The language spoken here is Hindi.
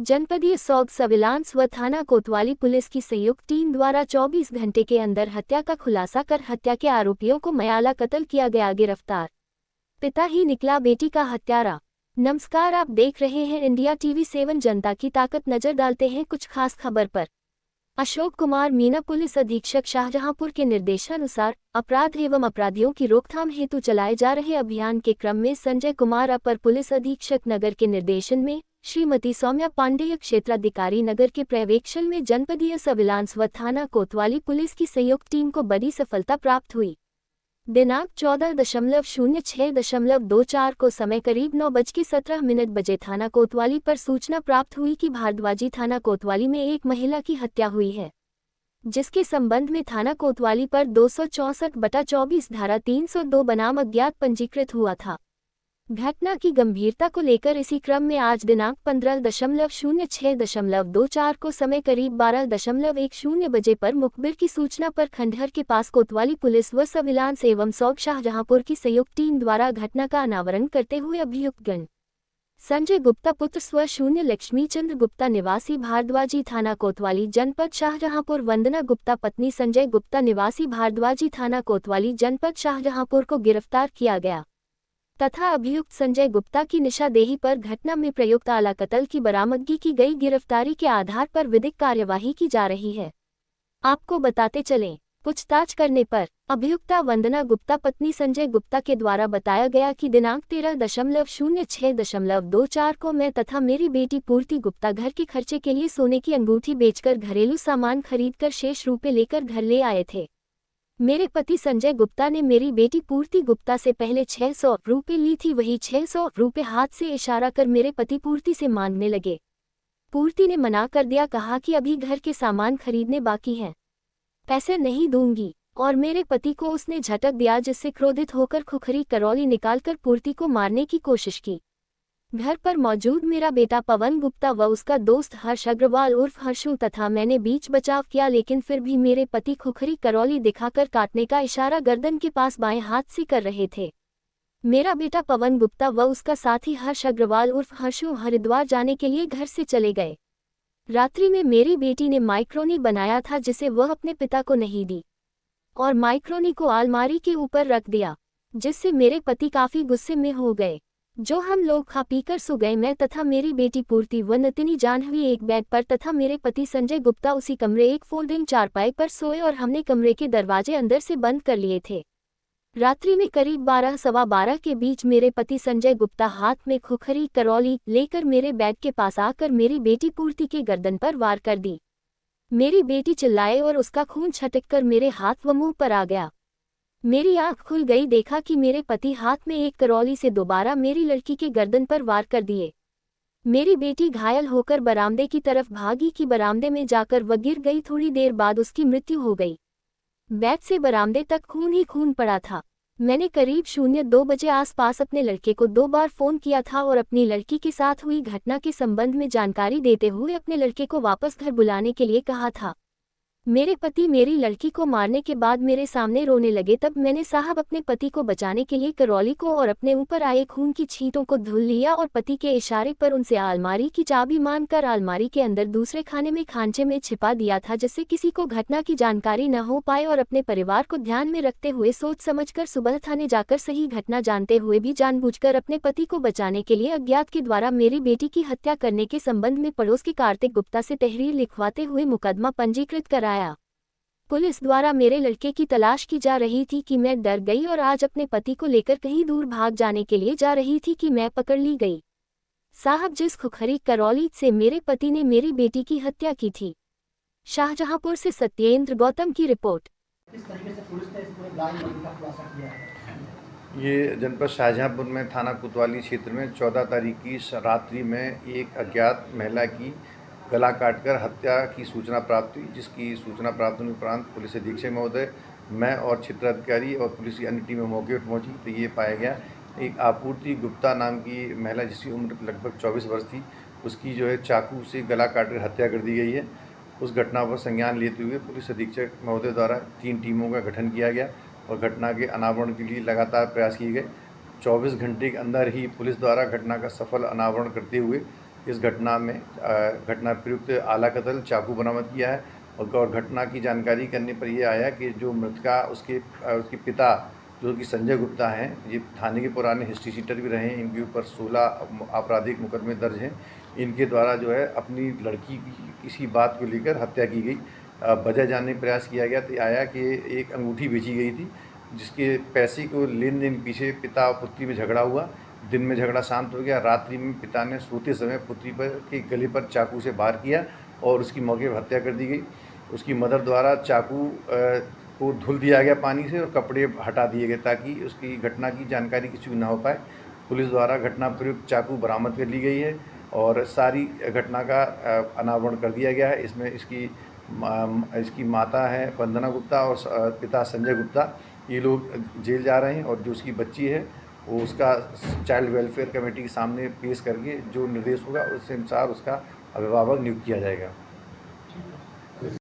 जनपदीय सौग सर्विलांस व थाना कोतवाली पुलिस की संयुक्त टीम द्वारा 24 घंटे के अंदर हत्या का खुलासा कर हत्या के आरोपियों को मयाला कत्ल किया गया। गिरफ्तार पिता ही निकला बेटी का हत्यारा। नमस्कार, आप देख रहे हैं इंडिया टीवी 7 जनता की ताकत। नजर डालते हैं कुछ खास खबर पर। अशोक कुमार मीना पुलिस अधीक्षक शाहजहांपुर के निर्देशानुसार अपराध एवं अपराधियों की रोकथाम हेतु चलाए जा रहे अभियान के क्रम में संजय कुमार अपर पुलिस अधीक्षक नगर के निर्देशन में श्रीमती सौम्या पांडेय क्षेत्राधिकारी नगर के पर्यवेक्षण में जनपदीय सर्विलांस व थाना कोतवाली पुलिस की संयुक्त टीम को बड़ी सफलता प्राप्त हुई। दिनांक 14.06.24 को समय करीब 9:17 बजे थाना कोतवाली पर सूचना प्राप्त हुई कि भारद्वाजी थाना कोतवाली में एक महिला की हत्या हुई है, जिसके संबंध में थाना कोतवाली पर 264/24 धारा 302 बनाम अज्ञात पंजीकृत हुआ था। घटना की गंभीरता को लेकर इसी क्रम में आज दिनांक 15.06.24 को समय करीब 12.10 बजे पर मुखबिर की सूचना पर खंडहर के पास कोतवाली पुलिस व सर्विलांस एवं सौग शाहजहांपुर की संयुक्त टीम द्वारा घटना का अनावरण करते हुए अभियुक्तगण संजय गुप्ता पुत्र स्व शून्य लक्ष्मीचंद्र गुप्ता निवासी भारद्वाजी थाना कोतवाली जनपद शाहजहांपुर, वंदना गुप्ता पत्नी संजय गुप्ता निवासी भारद्वाजी थाना कोतवाली जनपद शाहजहांपुर को गिरफ्तार किया गया तथा अभियुक्त संजय गुप्ता की निशानदेही पर घटना में प्रयुक्त आला कत्ल की बरामदगी की गई। गिरफ्तारी के आधार पर विधिक कार्यवाही की जा रही है। आपको बताते चलें, पूछताछ करने पर अभियुक्ता वंदना गुप्ता पत्नी संजय गुप्ता के द्वारा बताया गया कि दिनांक 13.06.24 को मैं तथा मेरी बेटी पूर्ति गुप्ता घर के खर्चे के लिए सोने की अंगूठी बेचकर घरेलू सामान खरीदकर शेष रुपए लेकर घर ले आए थे। मेरे पति संजय गुप्ता ने मेरी बेटी पूर्ति गुप्ता से पहले 600 रुपये ली थी। वही 600 रुपये हाथ से इशारा कर मेरे पति पूर्ति से मांगने लगे। पूर्ति ने मना कर दिया, कहा कि अभी घर के सामान खरीदने बाकी हैं, पैसे नहीं दूंगी, और मेरे पति को उसने झटक दिया, जिससे क्रोधित होकर खुखरी करौली निकालकर पूर्ति को मारने की कोशिश की। घर पर मौजूद मेरा बेटा पवन गुप्ता व उसका दोस्त हर्ष अग्रवाल उर्फ हर्षू तथा मैंने बीच बचाव किया, लेकिन फिर भी मेरे पति खुखरी करौली दिखाकर काटने का इशारा गर्दन के पास बाएं हाथ से कर रहे थे। मेरा बेटा पवन गुप्ता व उसका साथी हर्ष अग्रवाल उर्फ हर्षू हरिद्वार जाने के लिए घर से चले गए। रात्रि में मेरी बेटी ने माइक्रोनी बनाया था, जिसे वह अपने पिता को नहीं दी और माइक्रोनी को अलमारी के ऊपर रख दिया, जिससे मेरे पति काफी गुस्से में हो गए। जो हम लोग खा पीकर सो गए। मैं तथा मेरी बेटी पूर्ति व नतिनी जाह्नवी एक बेड पर तथा मेरे पति संजय गुप्ता उसी कमरे एक फोल्डिंग चारपाई पर सोए और हमने कमरे के दरवाजे अंदर से बंद कर लिए थे। रात्रि में करीब 12-12:15 के बीच मेरे पति संजय गुप्ता हाथ में खुखरी करौली लेकर मेरे बेड के पास आकर मेरी बेटी पूर्ति के गर्दन पर वार कर दी। मेरी बेटी चिल्लाए और उसका खून छटककर मेरे हाथ व मुंह पर आ गया। मेरी आंख खुल गई, देखा कि मेरे पति हाथ में एक करौली से दोबारा मेरी लड़की के गर्दन पर वार कर दिए। मेरी बेटी घायल होकर बरामदे की तरफ भागी कि बरामदे में जाकर वह गिर गई। थोड़ी देर बाद उसकी मृत्यु हो गई। बेड से बरामदे तक खून ही खून पड़ा था। मैंने करीब 02 बजे आसपास अपने लड़के को 2 बार फोन किया था और अपनी लड़की के साथ हुई घटना के संबंध में जानकारी देते हुए अपने लड़के को वापस घर बुलाने के लिए कहा था। मेरे पति मेरी लड़की को मारने के बाद मेरे सामने रोने लगे। तब मैंने साहब अपने पति को बचाने के लिए करौली को और अपने ऊपर आए खून की छींटों को धुल लिया और पति के इशारे पर उनसे अलमारी की चाबी मांगकर अलमारी के अंदर दूसरे खाने में खांचे में छिपा दिया था, जिससे किसी को घटना की जानकारी न हो पाए। और अपने परिवार को ध्यान में रखते हुए सोच समझकर सुबह थाने जाकर सही घटना जानते हुए भी जानबूझकर अपने पति को बचाने के लिए अज्ञात के द्वारा मेरी बेटी की हत्या करने के संबंध में पड़ोस के कार्तिक गुप्ता से तहरीर लिखवाते हुए मुकदमा पंजीकृत कराया। पुलिस द्वारा मेरे लड़के की तलाश की जा रही थी कि मैं डर गई और आज अपने पति को लेकर कहीं दूर भाग जाने के लिए जा रही थी कि मैं पकड़ ली गई। साहब, जिस खुखरी करौली से मेरे पति ने मेरी बेटी की हत्या की थी। शाहजहांपुर से सत्येंद्र गौतम की रिपोर्ट। किस तरीके से पुलिस ने इस पूरे ब्लाइंड मर्डर का खुलासा किया है? ये जनपद शाहजहांपुर में थाना कोतवाली क्षेत्र में 14 तारीख की रात्रि में एक अज्ञात महिला की गला काटकर हत्या की सूचना प्राप्त हुई, जिसकी सूचना प्राप्त होने के उपरांत पुलिस अधीक्षक महोदय, मैं और क्षेत्राधिकारी और पुलिस की अन्य टीमें मौके पर पहुंची तो ये पाया गया एक आपूर्ति गुप्ता नाम की महिला, जिसकी उम्र लगभग 24 वर्ष थी, उसकी जो है चाकू से गला काटकर हत्या कर दी गई है। उस घटना पर संज्ञान लेते हुए पुलिस अधीक्षक महोदय द्वारा 3 टीमों का गठन किया गया और घटना के अनावरण के लिए लगातार प्रयास किए गए। 24 घंटे के अंदर ही पुलिस द्वारा घटना का सफल अनावरण करते हुए इस घटना में घटना प्रयुक्त आला कत्ल चाकू बरामद किया है और घटना की जानकारी करने पर यह आया कि जो मृतका उसके पिता जो कि संजय गुप्ता हैं, ये थाने के पुराने हिस्ट्री शीटर भी रहे हैं। इनके ऊपर 16 आपराधिक मुकदमे दर्ज हैं। इनके द्वारा जो है अपनी लड़की की किसी बात को लेकर हत्या की गई। वजह जानने का प्रयास किया गया तो आया कि एक अंगूठी बेची गई थी, जिसके पैसे को लेन देन पीछे पिता और पुत्री में झगड़ा हुआ। दिन में झगड़ा शांत हो गया। रात्रि में पिता ने सोते समय पुत्री पर के गले पर चाकू से वार किया और उसकी मौके पर हत्या कर दी गई। उसकी मदर द्वारा चाकू को धुल दिया गया पानी से और कपड़े हटा दिए गए ताकि उसकी घटना की जानकारी किसी को ना हो पाए। पुलिस द्वारा घटना प्रयुक्त चाकू बरामद कर ली गई है और सारी घटना का अनावरण कर दिया गया है। इसमें इसकी माता है वंदना गुप्ता और पिता संजय गुप्ता। ये लोग जेल जा रहे हैं और जो उसकी बच्ची है वो उसका चाइल्ड वेलफेयर कमेटी के सामने पेश करके जो निर्देश होगा उसके अनुसार उसका अभिभावक नियुक्त किया जाएगा।